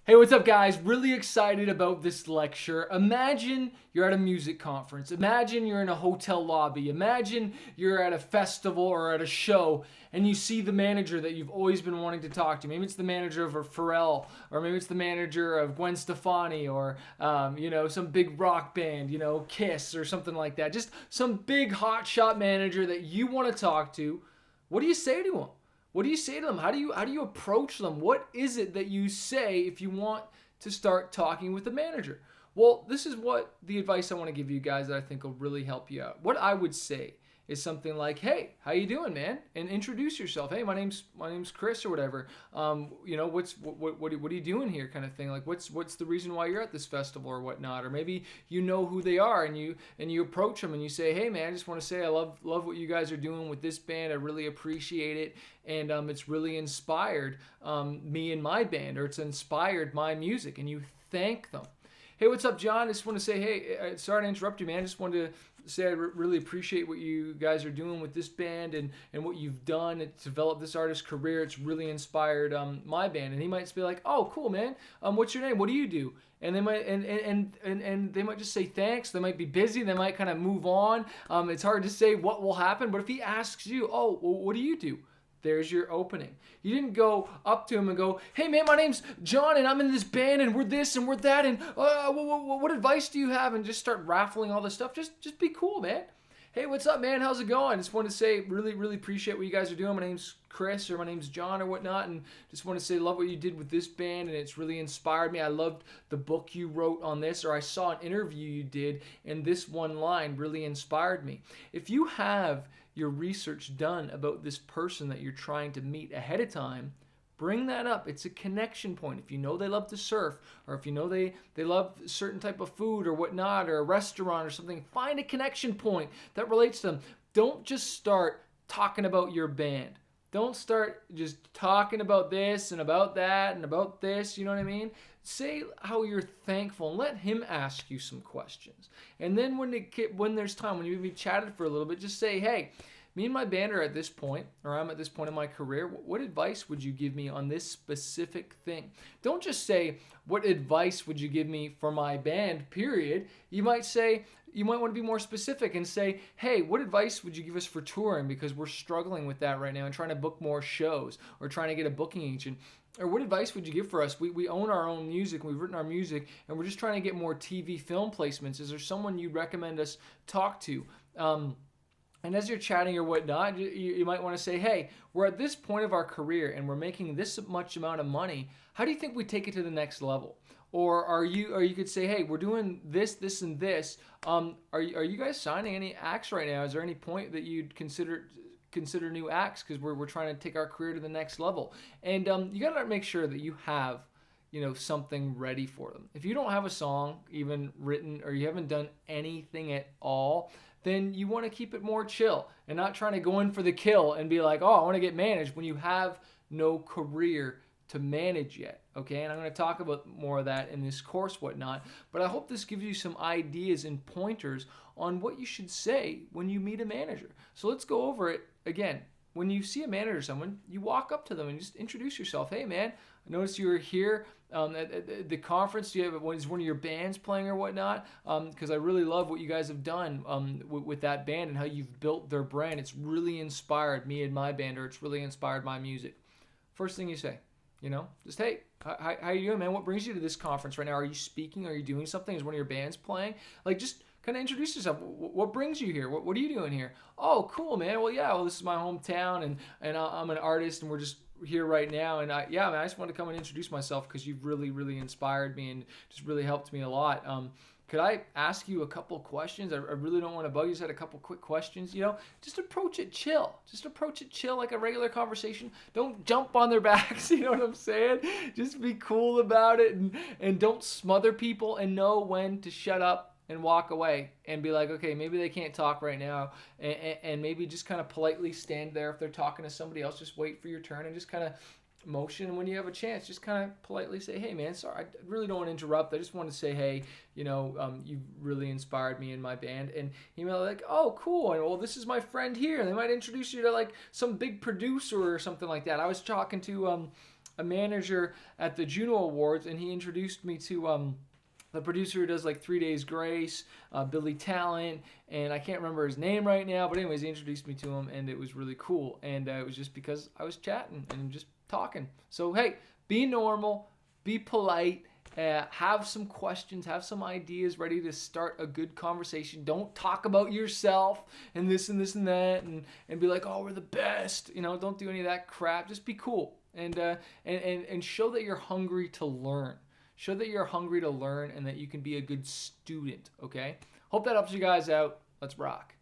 Hey, what's up, guys? Really excited about this lecture. Imagine you're at a music conference. Imagine you're in a hotel lobby. Imagine you're at a festival or at a show and you see the manager that you've always been wanting to talk to. Maybe it's the manager of a Pharrell, or maybe it's the manager of Gwen Stefani, or some big rock band, Kiss or something like that. Just some big hotshot manager that you want to talk to. What do you say to him? What do you say to them? How do you approach them? What is it that you say if you want to start talking with the manager? Well, this is what the advice I want to give you guys that I think will really help you out. What I would say is something like, "Hey, how you doing, man?" And introduce yourself. "Hey, my name's Chris," or whatever. What are you doing here, kind of thing. Like, what's the reason why you're at this festival or whatnot? Or maybe you know who they are, and you approach them and you say, "Hey, man, I just want to say I love what you guys are doing with this band. I really appreciate it, and it's really inspired me and my band, or it's inspired my music." And you thank them. "Hey, what's up, John? I just want to say, hey, sorry to interrupt you, man. I just wanted to say I really appreciate what you guys are doing with this band and what you've done to develop this artist's career. It's really inspired my band." And he might be like, "Oh, cool, man. What's your name? What do you do?" And they might and they might just say thanks. They might be busy. They might kind of move on. It's hard to say what will happen. But if he asks you, "Oh, well, what do you do?" There's your opening. You didn't go up to him and go, "Hey, man, my name's John, and I'm in this band, and we're this, and we're that, and what advice do you have?" And just start raffling all this stuff. Just be cool, man. "Hey, what's up, man? How's it going? Just want to say, really, really appreciate what you guys are doing. My name's Chris, or my name's John, or whatnot, and just want to say, love what you did with this band, and it's really inspired me. I loved the book you wrote on this, or I saw an interview you did, and this one line really inspired me." If you have your research done about this person that you're trying to meet ahead of time, bring that up. It's a connection point. If you know they love to surf, or if you know they love a certain type of food or whatnot, or a restaurant or something, find a connection point that relates to them. Don't just start talking about your band. Don't start just talking about this and about that and about this, you know what I mean? Say how you're thankful and let him ask you some questions. And then when there's time, when you've chatted for a little bit, just say, "Hey, me and my band are at this point, or I'm at this point in my career. What advice would you give me on this specific thing?" Don't just say, "What advice would you give me for my band, period." You might want to be more specific and say, "Hey, what advice would you give us for touring? Because we're struggling with that right now and trying to book more shows, or trying to get a booking agent." Or, "What advice would you give for us? We own our own music, we've written our music, and we're just trying to get more TV film placements. Is there someone you'd recommend us talk to?" And as you're chatting or whatnot, you might want to say, "Hey, we're at this point of our career and we're making this much amount of money. How do you think we take it to the next level?" Or you could say, "Hey, we're doing this, this, and this. Are you guys signing any acts right now? Is there any point that you'd consider new acts, because we're trying to take our career to the next level?" And you gotta make sure that you have something ready for them. If you don't have a song even written, or you haven't done anything at all, then you want to keep it more chill and not trying to go in for the kill and be like, "Oh, I want to get managed," when you have no career to manage yet. Okay, and I'm going to talk about more of that in this course, whatnot. But I hope this gives you some ideas and pointers on what you should say when you meet a manager. So let's go over it again. When you see a manager or someone, you walk up to them and just introduce yourself. "Hey, man, I noticed you were here at the conference. Do you have is one of your bands playing or whatnot? Because I really love what you guys have done with that band and how you've built their brand. It's really inspired me and my band, or it's really inspired my music." First thing you say, just, "Hey, how you doing, man? What brings you to this conference right now? Are you speaking? Are you doing something? Is one of your bands playing?" Like, just kind of introduce yourself. What brings you here? What are you doing here? "Oh, cool, man. Well, yeah. Well, this is my hometown, and I'm an artist, and we're just here right now. And man, I just want to come and introduce myself because you've really, really inspired me and just really helped me a lot. Could I ask you a couple questions? I really don't want to bug you. Just had a couple quick questions. Just approach it chill. Just approach it chill, like a regular conversation. Don't jump on their backs. You know what I'm saying? Just be cool about it, and don't smother people, and know when to shut up and walk away and be like, okay, maybe they can't talk right now, and maybe just kind of politely stand there. If they're talking to somebody else, just wait for your turn and just kind of motion. And when you have a chance, just kind of politely say, "Hey, man, sorry, I really don't want to interrupt. I just want to say, hey, you really inspired me in my band." And you might be like, "Oh, cool. And well, this is my friend here." And they might introduce you to like some big producer or something like that. I was talking to a manager at the Juno Awards, and he introduced me to the producer who does like 3 Days Grace, Billy Talent, and I can't remember his name right now, but anyways, he introduced me to him, and it was really cool. And it was just because I was chatting and just talking. So hey, be normal, be polite, have some questions, have some ideas ready to start a good conversation. Don't talk about yourself and this and this and that, and be like, oh, we're the best. Don't do any of that crap. Just be cool, and show that you're hungry to learn. Show that you're hungry to learn and that you can be a good student, okay? Hope that helps you guys out. Let's rock.